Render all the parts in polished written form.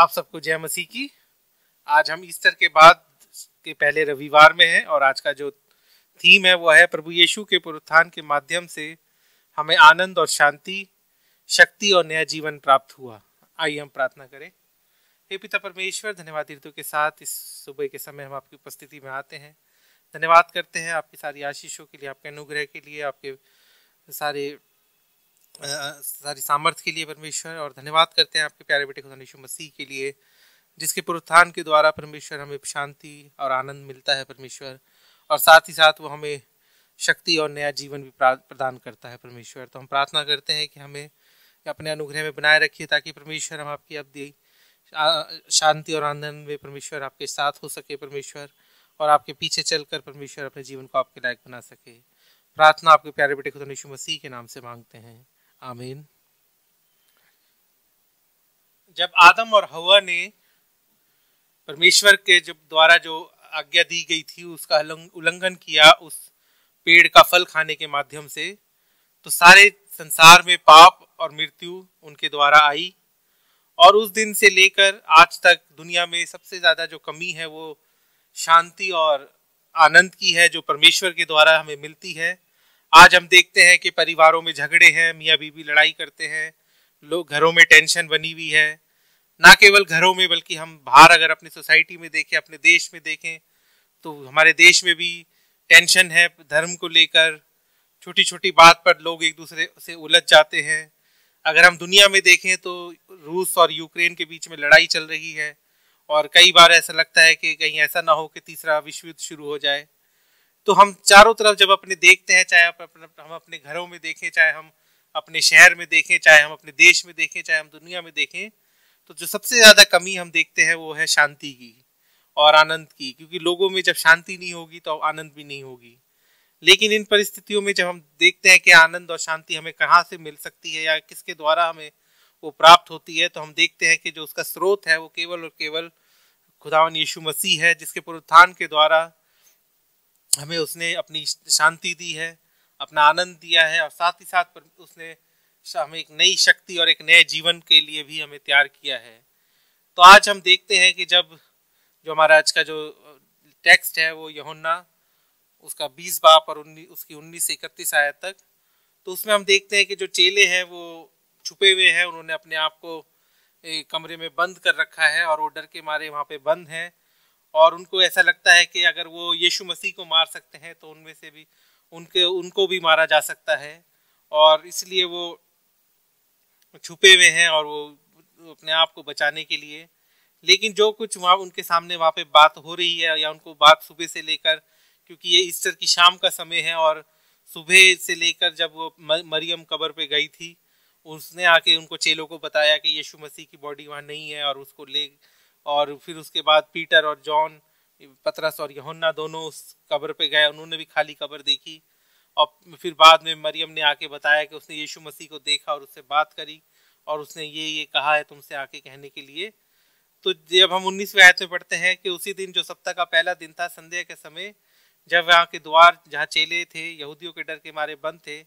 आप सबको जय मसीह की। आज हम ईस्टर के बाद के पहले रविवार में हैं और आज का जो थीम है वो है प्रभु यीशु के पुनरुत्थान के माध्यम से हमें आनंद और शांति, शक्ति और नया जीवन प्राप्त हुआ। आइए हम प्रार्थना करें। हे पिता परमेश्वर, धन्यवाद ऋतु के साथ इस सुबह के समय हम आपकी उपस्थिति में आते हैं। धन्यवाद करते हैं आपकी सारी आशीषों के लिए, आपके अनुग्रह के लिए, आपके सारी सामर्थ्य के लिए परमेश्वर। और धन्यवाद करते हैं आपके प्यारे बेटे खुदा यीशु मसीह के लिए, जिसके पुनरुत्थान के द्वारा परमेश्वर हमें शांति और आनंद मिलता है परमेश्वर, और साथ ही साथ वो हमें शक्ति और नया जीवन भी प्रदान करता है परमेश्वर। तो हम प्रार्थना करते हैं कि हमें अपने अनुग्रह में बनाए रखिए, ताकि परमेश्वर हम आपकी अब दी शांति और आनंद में परमेश्वर आपके साथ हो सके परमेश्वर, और आपके पीछे चलकर परमेश्वर अपने जीवन को आपके लायक बना सके। प्रार्थना आपके प्यारे बेटे खुदा यीशु मसीह के नाम से मांगते हैं, आमीन। जब आदम और हव्वा ने परमेश्वर के द्वारा जो आज्ञा दी गई थी उसका उल्लंघन किया उस पेड़ का फल खाने के माध्यम से, तो सारे संसार में पाप और मृत्यु उनके द्वारा आई। और उस दिन से लेकर आज तक दुनिया में सबसे ज्यादा जो कमी है वो शांति और आनंद की है, जो परमेश्वर के द्वारा हमें मिलती है। आज हम देखते हैं कि परिवारों में झगड़े हैं, मियाँ बीवी लड़ाई करते हैं, लोग घरों में टेंशन बनी हुई है। ना केवल घरों में बल्कि हम बाहर अगर अपनी सोसाइटी में देखें, अपने देश में देखें, तो हमारे देश में भी टेंशन है धर्म को लेकर। छोटी छोटी बात पर लोग एक दूसरे से उलझ जाते हैं। अगर हम दुनिया में देखें तो रूस और यूक्रेन के बीच में लड़ाई चल रही है, और कई बार ऐसा लगता है कि कहीं ऐसा ना हो कि तीसरा विश्व युद्ध शुरू हो जाए। तो हम चारों तरफ जब अपने देखते हैं, चाहे हम अपने घरों में देखें, चाहे हम अपने शहर में देखें, चाहे हम अपने देश में देखें, चाहे हम दुनिया में देखें, तो जो सबसे ज्यादा कमी हम देखते हैं वो है शांति की और आनंद की। क्योंकि लोगों में जब शांति नहीं होगी तो आनंद भी नहीं होगी। लेकिन इन परिस्थितियों में जब हम देखते हैं कि आनंद और शांति हमें कहाँ से मिल सकती है या किसके द्वारा हमें वो प्राप्त होती है, तो हम देखते हैं कि जो उसका स्रोत है वो केवल और केवल खुदावन यीशु मसीह है, जिसके पुनरुत्थान के द्वारा हमें उसने अपनी शांति दी है, अपना आनंद दिया है, और साथ ही साथ उसने हमें एक नई शक्ति और एक नए जीवन के लिए भी हमें तैयार किया है। तो आज हम देखते हैं कि जब जो हमारा आज का जो टेक्स्ट है वो यूहन्ना उसका 20 बाब और उसकी 19 से 31 आयत तक, तो उसमें हम देखते हैं कि जो चेले हैं वो छुपे हुए हैं, उन्होंने अपने आप को एक कमरे में बंद कर रखा है और वो डर के मारे वहाँ पे बंद हैं। और उनको ऐसा लगता है कि अगर वो यीशु मसीह को मार सकते हैं तो उनमें से भी उनको भी मारा जा सकता है, और इसलिए वो छुपे हुए हैं और वो अपने आप को बचाने के लिए। लेकिन जो कुछ वहाँ उनके सामने वहाँ पे बात हो रही है, या उनको बात सुबह से लेकर, क्योंकि ये ईस्टर की शाम का समय है, और सुबह से लेकर जब वो मरियम कब्र पे गई थी, उसने आके उनको चेलों को बताया कि यीशु मसीह की बॉडी वहाँ नहीं है, और उसको ले, और फिर उसके बाद पीटर और जॉन, पतरस और यूहन्ना दोनों उस कब्र पे गए, उन्होंने भी खाली कब्र देखी। और फिर बाद में मरियम ने आके बताया कि उसने यीशु मसीह को देखा और उससे बात करी, और उसने ये कहा है तुमसे आके कहने के लिए। तो जब हम 19वें आयत में पढ़ते हैं कि उसी दिन जो सप्ताह का पहला दिन था, संध्या के समय, जब वहाँ के द्वार जहाँ चेले थे यहूदियों के डर के मारे बंद थे,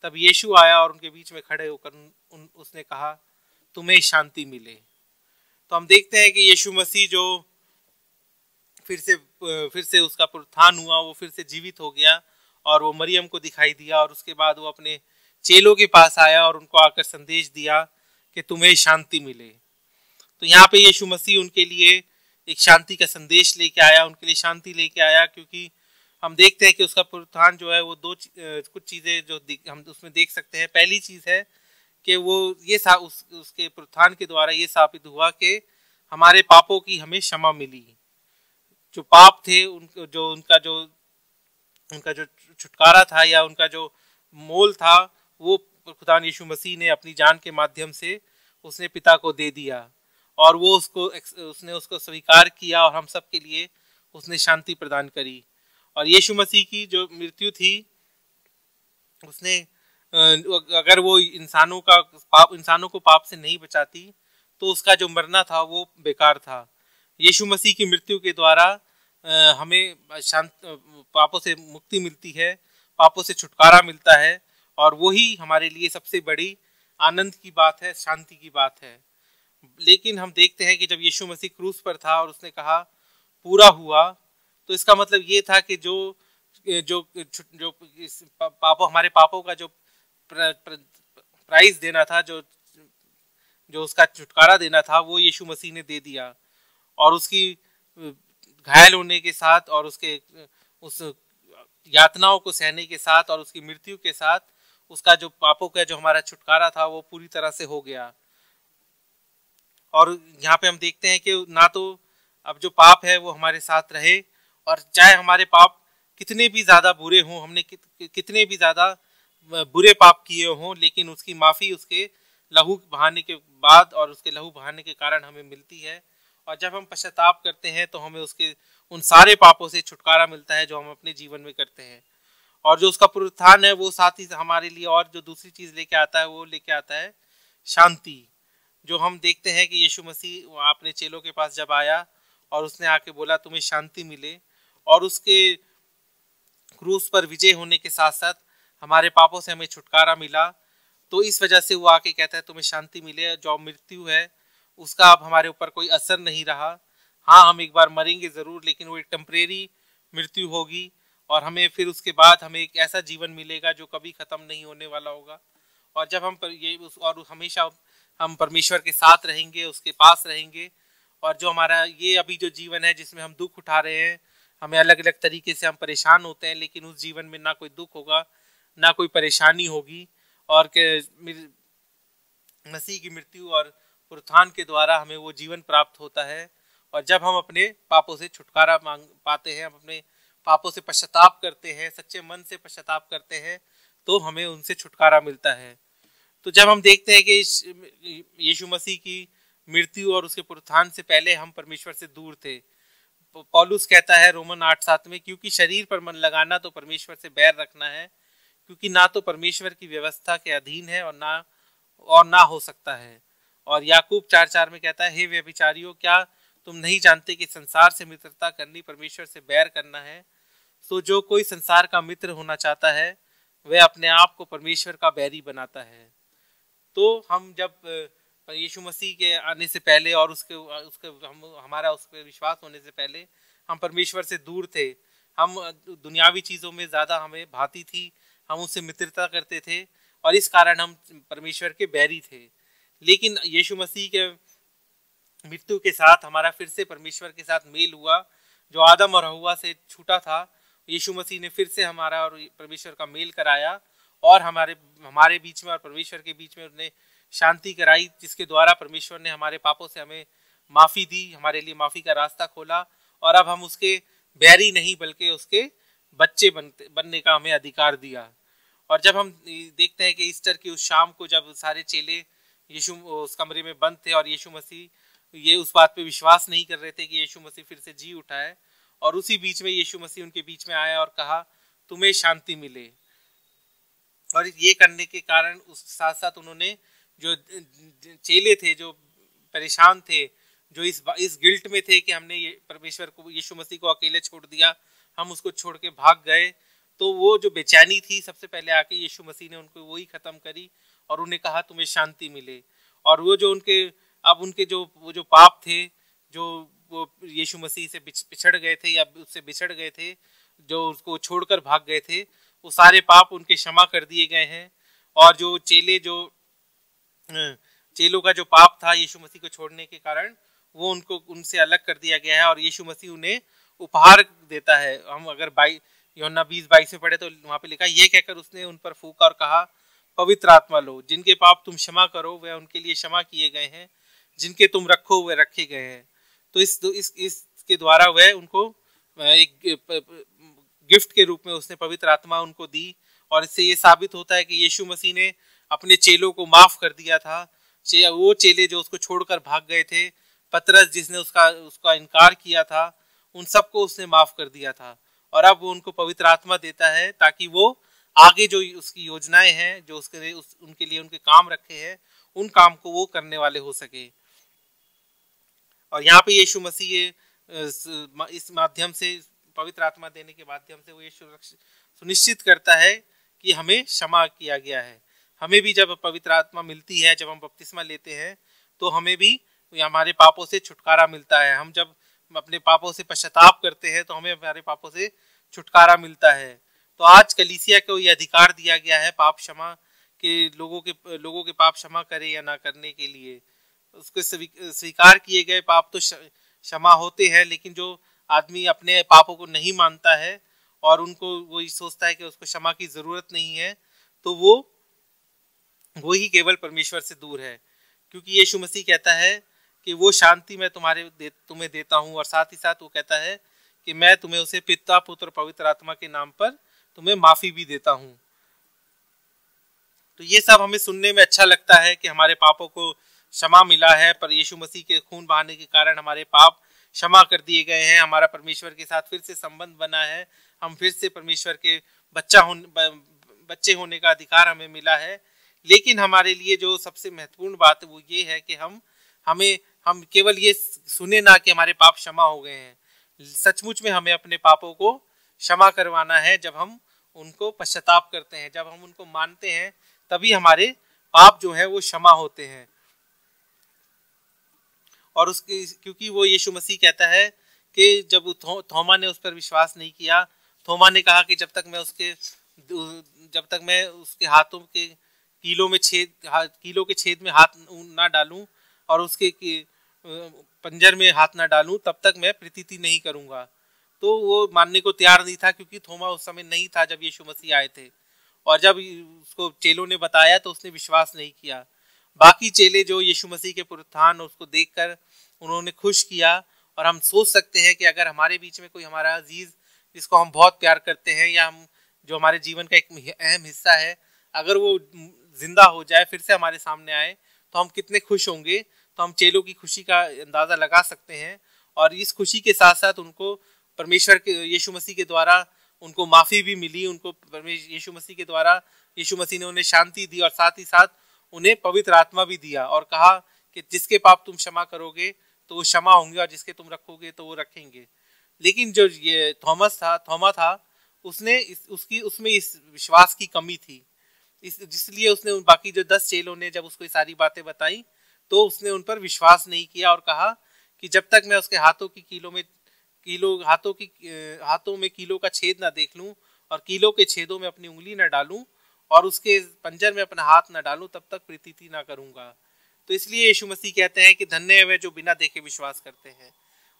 तब यीशु आया और उनके बीच में खड़े होकर उसने कहा तुम्हें शांति मिले। तो हम देखते हैं कि यीशु मसीह जो फिर से उसका पुनरुत्थान हुआ, वो फिर से जीवित हो गया, और वो मरियम को दिखाई दिया, और उसके बाद वो अपने चेलों के पास आया और उनको आकर संदेश दिया कि तुम्हें शांति मिले। तो यहाँ पे यीशु मसीह उनके लिए एक शांति का संदेश लेके आया, उनके लिए शांति लेके आया। क्योंकि हम देखते हैं कि उसका पुनरुत्थान जो है वो कुछ चीजें जो हम उसमें देख सकते हैं। पहली चीज है कि वो ये उसके पुनरुत्थान के द्वारा ये साबित हुआ कि हमारे पापों की हमें क्षमा मिली। जो पाप थे उनका जो छुटकारा था या उनका जो मोल था, वो खुदा यीशु मसीह ने अपनी जान के माध्यम से उसने पिता को दे दिया, और वो उसने उसको स्वीकार किया, और हम सब के लिए उसने शांति प्रदान करी। और यीशु मसीह की जो मृत्यु थी, उसने अगर वो इंसानों को पाप से नहीं बचाती तो उसका जो मरना था वो बेकार था। यीशु मसीह की मृत्यु के द्वारा हमें पापों से मुक्ति मिलती है, पापों से छुटकारा मिलता है, और वही हमारे लिए सबसे बड़ी आनंद की बात है, शांति की बात है। लेकिन हम देखते हैं कि जब यीशु मसीह क्रूस पर था और उसने कहा पूरा हुआ, तो इसका मतलब ये था कि जो जो जो पापों हमारे पापों का जो प्राइस देना था, जो जो उसका छुटकारा देना था, वो यीशु मसीह ने दे दिया। और उसकी घायल होने के साथ और उसके उस यातनाओं को सहने के साथ और उसकी मृत्यु के साथ उसका जो पापों का जो हमारा छुटकारा था वो पूरी तरह से हो गया। और यहाँ पे हम देखते हैं कि ना तो अब जो पाप है वो हमारे साथ रहे, और चाहे हमारे पाप कितने भी ज़्यादा बुरे हों, हमने कितने भी ज़्यादा बुरे पाप किए हों, लेकिन उसकी माफ़ी उसके लहू बहाने के बाद और उसके लहू बहाने के कारण हमें मिलती है। और जब हम पश्चाताप करते हैं तो हमें उसके उन सारे पापों से छुटकारा मिलता है जो हम अपने जीवन में करते हैं। और जो उसका पुनरुत्थान है वो साथ ही हमारे लिए और जो दूसरी चीज़ लेके आता है वो लेके आता है शांति। जो हम देखते हैं कि यीशु मसीह अपने चेलों के पास जब आया और उसने आके बोला तुम्हें शांति मिले, और उसके क्रूस पर विजय होने के साथ साथ हमारे पापों से हमें छुटकारा मिला, तो इस वजह से वो आके कहता है तुम्हें शांति मिले। जो मृत्यु है उसका अब हमारे ऊपर कोई असर नहीं रहा। हाँ, हम एक बार मरेंगे ज़रूर, लेकिन वो एक टेम्परेरी मृत्यु होगी, और हमें फिर उसके बाद हमें एक ऐसा जीवन मिलेगा जो कभी ख़त्म नहीं होने वाला होगा। और जब हम और हमेशा हम परमेश्वर के साथ रहेंगे, उसके पास रहेंगे। और जो हमारा ये अभी जो जीवन है जिसमें हम दुख उठा रहे हैं, हमें अलग अलग तरीके से हम परेशान होते हैं, लेकिन उस जीवन में ना कोई दुख होगा, ना कोई परेशानी होगी। और मसीह की मृत्यु और पुनरुत्थान के द्वारा हमें वो जीवन प्राप्त होता है। और जब हम अपने पापों से छुटकारा मांग पाते हैं, हम अपने पापों से पश्चाताप करते हैं, सच्चे मन से पश्चाताप करते हैं, तो हमें उनसे छुटकारा मिलता है। तो जब हम देखते हैं कि यीशु मसीह की मृत्यु और उसके पुनरुत्थान से पहले हम परमेश्वर से दूर थे, पौलुस कहता है रोमन 8:7 में, क्योंकि शरीर पर मन लगाना तो परमेश्वर से बैर रखना है, क्योंकि ना तो परमेश्वर की व्यवस्था के अधीन है और ना हो सकता है। और याकूब 4:4 में कहता है, हे व्यभिचारियों, क्या तुम नहीं जानते कि संसार से मित्रता करनी परमेश्वर से बैर करना है? सो जो कोई संसार का मित्र होना चाहता है वह अपने आप को परमेश्वर का बैरी बनाता है। तो हम जब यीशु मसीह के आने से पहले और उसके उसके हमारा उस पर विश्वास होने से पहले हम परमेश्वर से दूर थे। हम दुनियावी चीज़ों में ज़्यादा हमें भाती थी, हम उससे मित्रता करते थे, और इस कारण हम परमेश्वर के बैरी थे। लेकिन यीशु मसीह के मृत्यु के साथ हमारा फिर से परमेश्वर के साथ मेल हुआ। जो आदम और हव्वा से छूटा था, यीशु मसीह ने फिर से हमारा और परमेश्वर का मेल कराया, और हमारे बीच में और परमेश्वर के बीच में उसने शांति कराई, जिसके द्वारा परमेश्वर ने हमारे पापों से हमें माफ़ी दी, हमारे लिए माफ़ी का रास्ता खोला। और अब हम उसके बैरी नहीं बल्कि उसके बच्चे बनने का हमें अधिकार दिया। और जब हम देखते हैं कि ईस्टर की उस शाम को जब सारे चेले यीशु उस कमरे में बंद थे और यीशु मसीह ये उस बात पे विश्वास नहीं कर रहे थे कि यीशु मसीह फिर से जी उठा है, और उसी बीच में यीशु मसीह उनके बीच में आया और कहा तुम्हें शांति मिले। और ये करने के कारण उस साथ साथ उन्होंने जो चेले थे, जो परेशान थे, जो इस गिल्ट में थे कि हमने ये परमेश्वर को, यीशु मसीह को अकेले छोड़ दिया, हम उसको छोड़ के भाग गए, तो वो जो बेचैनी थी सबसे पहले आके यीशु मसीह ने उनको वही खत्म करी और उन्हें कहा तुम्हें शांति मिले। और वो जो उनके वो जो पाप थे, जो वो यीशु मसीह से पिछड़ गए थे या उससे बिछड़ गए थे, जो उसको छोड़कर भाग गए थे, वो सारे पाप उनके क्षमा कर दिए गए हैं। और जो चेलों का जो पाप था यीशु मसीह को छोड़ने के कारण, वो उनसे अलग कर दिया गया है, और यीशु मसीह उन्हें उपहार देता है। हम अगर यूहन्ना 20:22 में पढ़े तो वहाँ पे लिखा, ये कहकर उसने उन पर फूंका और कहा पवित्र आत्मा लो, जिनके पाप तुम क्षमा करो वह उनके लिए क्षमा किए गए हैं, जिनके तुम रखो वे रखे गए हैं। तो इसके द्वारा वह उनको एक गिफ्ट के रूप में उसने पवित्र आत्मा उनको दी। और इससे ये साबित होता है कि यीशु मसीह ने अपने चेलों को माफ कर दिया था। वो चेले जो उसको छोड़कर भाग गए थे, पतरस जिसने उसका इनकार किया था, उन सबको उसने माफ कर दिया था। और अब वो उनको पवित्र आत्मा देता है ताकि वो आगे जो उसकी योजनाएं हैं, जो उनके लिए उनके काम रखे हैं, उन काम को वो करने वाले हो सके। और यहाँ पे यीशु मसीह इस माध्यम से, पवित्र आत्मा देने के माध्यम से, वो ये सुनिश्चित करता है कि हमें क्षमा किया गया है। हमें भी जब पवित्र आत्मा मिलती है, जब हम बपतिस्मा लेते हैं, तो हमें भी हमारे पापों से छुटकारा मिलता है। हम जब अपने पापों से पश्चाताप करते हैं तो हमें हमारे पापों से छुटकारा मिलता है। तो आज कलीसिया को ये अधिकार दिया गया है पाप क्षमा के, लोगों के पाप क्षमा करे या ना करने के लिए। उसके स्वीकार किए गए पाप तो क्षमा होते हैं, लेकिन जो आदमी अपने पापों को नहीं मानता है और उनको वो सोचता है कि उसको क्षमा की जरूरत नहीं है, तो वो ही केवल परमेश्वर से दूर है। क्योंकि यीशु मसीह कहता है कि वो शांति मैं तुम्हें देता हूँ, और साथ ही साथ वो कहता है कि मैं तुम्हें उसे पिता पुत्र पवित्र आत्मा के नाम पर तुम्हें माफी भी देता हूँ। तो ये सब हमें सुनने में अच्छा लगता है कि हमारे पापों को क्षमा मिला है, पर यीशु मसीह के खून बहाने के कारण हमारे पाप क्षमा कर दिए गए हैं। हमारा परमेश्वर के साथ फिर से संबंध बना है, हम फिर से परमेश्वर के बच्चे होने का अधिकार हमें मिला है। लेकिन हमारे लिए जो सबसे महत्वपूर्ण बात है वो ये है कि हम केवल ये सुने ना कि हमारे पाप क्षमा हो गए हैं, सचमुच में हमें अपने पापों को क्षमा करवाना है। जब हम उनको पश्चाताप करते हैं, जब हम उनको मानते हैं, तभी हमारे पाप जो है वो क्षमा होते हैं। और उसके क्योंकि वो यीशु मसीह कहता है कि जब थोमा ने उस पर विश्वास नहीं किया, थोमा ने कहा कि जब तक मैं उसके हाथों के कीलों के छेद में हाथ ना डालूं और उसके पंजर में हाथ ना डालूं, तब तक मैं प्रीति नहीं करूंगा। तो वो मानने को तैयार नहीं था, क्योंकि थोमा उस समय नहीं था जब यीशु मसीह आए थे, और जब उसको चेलों ने बताया तो उसने विश्वास नहीं किया। बाकी चेले जो यीशु मसीह के पुनरुत्थान उसको देखकर उन्होंने खुश किया। और हम सोच सकते हैं कि अगर हमारे बीच में कोई हमारा अजीज जिसको हम बहुत प्यार करते हैं, या हम जो हमारे जीवन का एक अहम हिस्सा है, अगर वो जिंदा हो जाए, फिर से हमारे सामने आए, तो हम कितने खुश होंगे। तो हम चेलों की खुशी का अंदाजा लगा सकते हैं। और इस खुशी के साथ साथ उनको परमेश्वर के यीशु मसीह के द्वारा उनको माफी भी मिली। उनको यीशु मसीह के द्वारा यीशु मसीह ने उन्हें शांति दी, और साथ ही साथ उन्हें पवित्र आत्मा भी दिया, और कहा कि जिसके पाप तुम क्षमा करोगे तो वो क्षमा होंगे, और जिसके तुम रखोगे तो वो रखेंगे। लेकिन जो ये थोमा था उसमें इस विश्वास की कमी थी, जिसलिए उसने बाकी जो 10 चेलों ने जब उसको ये सारी बातें बताई तो उसने उन पर विश्वास नहीं किया, और कहा कि जब तक मैं उसके हाथों में कीलों का छेद ना देख लूं, और कीलों के छेदों में अपनी उंगली ना डालूं, और उसके पंजर में अपना हाथ ना डालूं, तब तक प्रीति ना करूंगा। तो इसलिए यीशु मसीह कहते हैं कि धन्य है वे जो बिना देखे विश्वास करते हैं।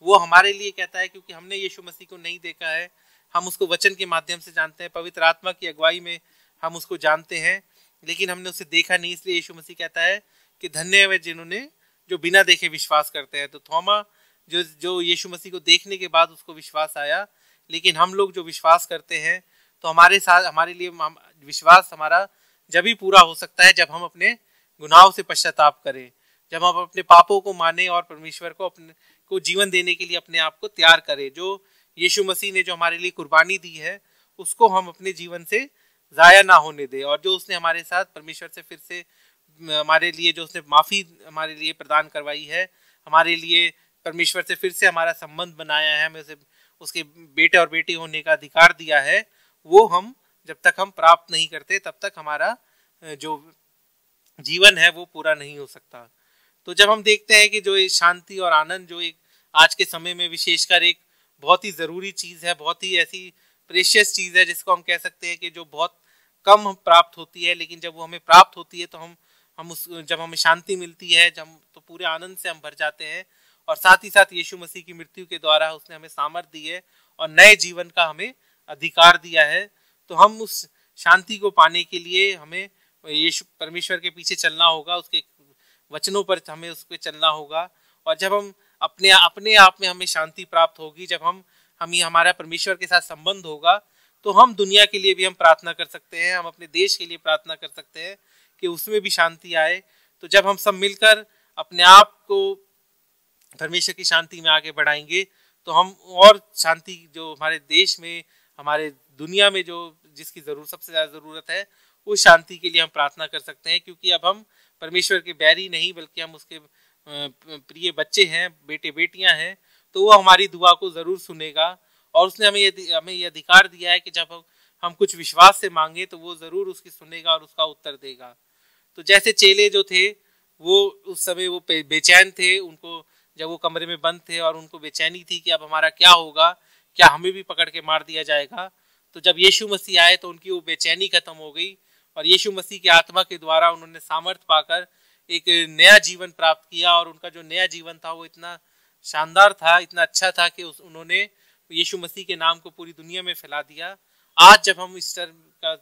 वो हमारे लिए कहता है क्योंकि हमने यीशु मसीह को नहीं देखा है, हम उसको वचन के माध्यम से जानते हैं, पवित्र आत्मा की अगुवाई में हम उसको जानते हैं, लेकिन हमने उसे देखा नहीं। इसलिए यीशु मसीह कहता है कि धन्य है वे जिन्होंने जो बिना देखे विश्वास करते हैं। तो थोमा जो यीशु मसीह को देखने के बाद उसको विश्वास आया, लेकिन हम लोग जो विश्वास करते हैं, तो हमारे लिए विश्वास हमारा जब ही पूरा हो सकता है जब हम अपने गुनाहों से पश्चाताप करें, जब हम अपने पापों को माने और परमेश्वर को अपने को जीवन देने के लिए अपने आप को तैयार करें। जो यीशु मसीह ने जो हमारे लिए कुर्बानी दी है, उसको हम अपने जीवन से जाया ना होने दें, और जो उसने हमारे साथ परमेश्वर से फिर से हमारे लिए जो उसने माफ़ी हमारे लिए प्रदान करवाई है, हमारे लिए परमेश्वर से फिर से हमारा संबंध बनाया है, हमें उसके बेटे और बेटी होने का अधिकार दिया है, वो हम जब तक हम प्राप्त नहीं करते तब तक हमारा जो जीवन है वो पूरा नहीं हो सकता। तो जब हम देखते हैं कि जो शांति और आनंद जो एक आज के समय में विशेषकर एक बहुत ही ज़रूरी चीज़ है, बहुत ही ऐसी प्रेशियस चीज़ है जिसको हम कह सकते हैं कि जो बहुत कम प्राप्त होती है, लेकिन जब वो हमें प्राप्त होती है तो जब हमें शांति मिलती है, जब तो पूरे आनंद से हम भर जाते हैं। और साथ ही साथ यीशु मसीह की मृत्यु के द्वारा उसने हमें सामर्थ दी है और नए जीवन का हमें अधिकार दिया है। तो हम उस शांति को पाने के लिए हमें यीशु परमेश्वर के पीछे चलना होगा, उसके वचनों पर हमें उस पर चलना होगा। और जब हम अपने आप में हमें शांति प्राप्त होगी, जब हमारा परमेश्वर के साथ संबंध होगा, तो हम दुनिया के लिए भी हम प्रार्थना कर सकते हैं, हम अपने देश के लिए प्रार्थना कर सकते हैं कि उसमें भी शांति आए। तो जब हम सब मिलकर अपने आप को परमेश्वर की शांति में आगे बढ़ाएंगे, तो हम और शांति जो हमारे देश में, हमारे दुनिया में जो जिसकी सबसे ज़्यादा ज़रूरत है, उस शांति के लिए हम प्रार्थना कर सकते हैं। क्योंकि अब हम परमेश्वर के बैरी नहीं, बल्कि हम उसके प्रिय बच्चे हैं, बेटे बेटियां हैं, तो वो हमारी दुआ को ज़रूर सुनेगा। और उसने हमें ये अधिकार दिया है कि जब हम कुछ विश्वास से मांगे तो वो ज़रूर उसकी सुनेगा और उसका उत्तर देगा। तो जैसे चेले जो थे वो उस समय वो बेचैन थे, उनको जब वो कमरे में बंद थे और उनको बेचैनी थी कि अब हमारा क्या होगा, क्या हमें भी पकड़ के मार दिया जाएगा। तो जब यीशु मसीह आए तो उनकी वो बेचैनी खत्म हो गई और यीशु मसीह की आत्मा के द्वारा उन्होंने सामर्थ पाकर एक नया जीवन प्राप्त किया। और उनका जो नया जीवन था वो इतना शानदार था, इतना अच्छा था कि उन्होंने यीशु मसीह के नाम को पूरी दुनिया में फैला दिया। आज जब हम ईस्टर का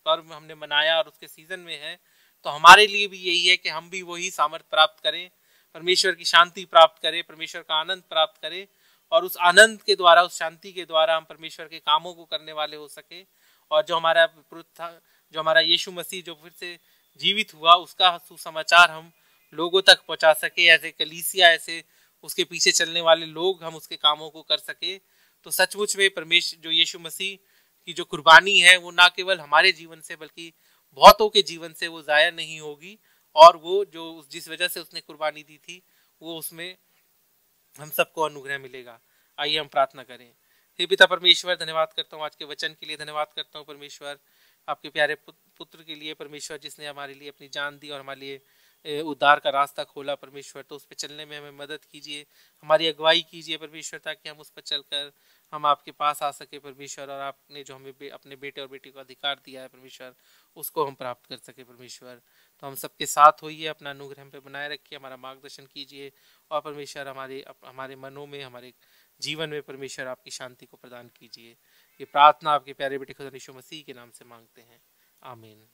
पर्व हमने मनाया और उसके सीजन में है, तो हमारे लिए भी यही है कि हम भी वही सामर्थ प्राप्त करें, परमेश्वर की शांति प्राप्त करें, परमेश्वर का आनंद प्राप्त करें और उस आनंद के द्वारा, उस शांति के द्वारा हम परमेश्वर के कामों को करने वाले हो सके। और जो हमारा जो हमारा यीशु मसीह जो फिर से जीवित हुआ, उसका सुसमाचार हम लोगों तक पहुंचा सके, ऐसे कलीसिया, ऐसे उसके पीछे चलने वाले लोग हम उसके कामों को कर सके। तो सचमुच में परमेश्वर जो यीशु मसीह की जो कुर्बानी है वो ना केवल हमारे जीवन से बल्कि बहुतों के जीवन से वो जाया नहीं होगी। और वो जो जिस वजह से उसने कुर्बानी दी थी वो उसमें हम सबको अनुग्रह मिलेगा। आइए हम प्रार्थना करें। हे पिता परमेश्वर, धन्यवाद करता हूँ आज के वचन के लिए, धन्यवाद करता हूँ परमेश्वर आपके प्यारे पुत्र के लिए परमेश्वर, जिसने हमारे लिए अपनी जान दी और हमारे लिए उद्धार का रास्ता खोला परमेश्वर। तो उस पर चलने में हमें मदद कीजिए, हमारी अगुवाई कीजिए परमेश्वर, ताकि हम उस पर चलकर हम आपके पास आ सके परमेश्वर। और आपने जो हमें अपने बेटे और बेटी को अधिकार दिया है परमेश्वर, उसको हम प्राप्त कर सके परमेश्वर। तो हम सबके साथ होइए, अपना अनुग्रह हम पे बनाए रखिए, हमारा मार्गदर्शन कीजिए और परमेश्वर हमारे मनों में, हमारे जीवन में परमेश्वर आपकी शांति को प्रदान कीजिए। ये प्रार्थना आपके प्यारे बेटे खुदा यीशु मसीह के नाम से मांगते हैं, आमीन।